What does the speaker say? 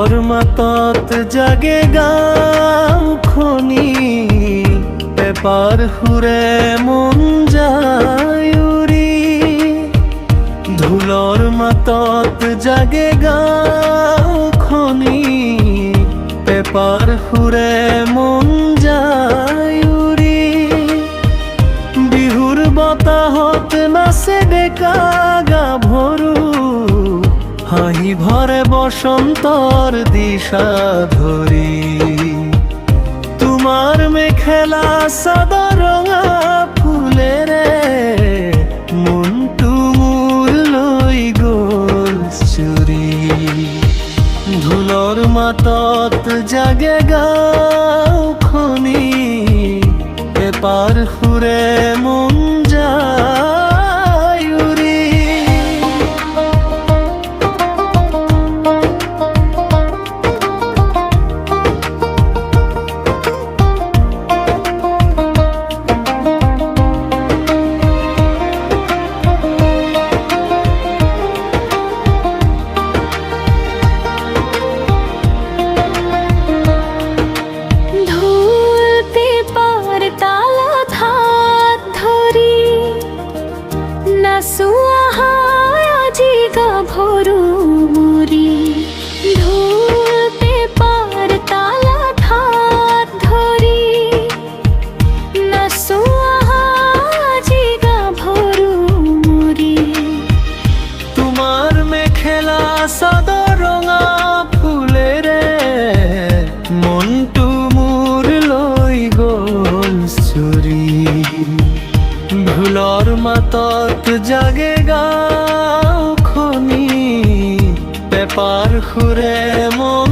ধুলৰ মাতত জাগে গাঁও খনি পেপাৰ সুৰে মন যায় উৰি ধুলৰ মাতত জাগে গাঁও খনি পেপাৰ সুৰে মন যায় উৰি বিহুৰ বতাহত নাচে ডেকা গাভৰু হাঁহি ভরে বসন্তৰ দিশা ধৰি তোমাৰ মেখেলা চাদৰ ৰঙা ফুলেৰে মনটো মোৰ লৈ গ'ল চুৰি ঢোলৰ মাতত জাগে গাঁওখনি পেপাৰ সুৰে মন যায় উৰি আজি গাভৰু মুৰি ঢোল পেপাৰ তালা ঠাত ধৰি নাচো আজি গাভৰু মুৰি তোমাৰ মেখেলা চাদৰ ৰঙা ফুলেৰে মনটো মোৰ লৈ গ'ল চুৰি ঢোলৰ মাতত জাগে গাঁওখনি পেপাৰ সুৰে মন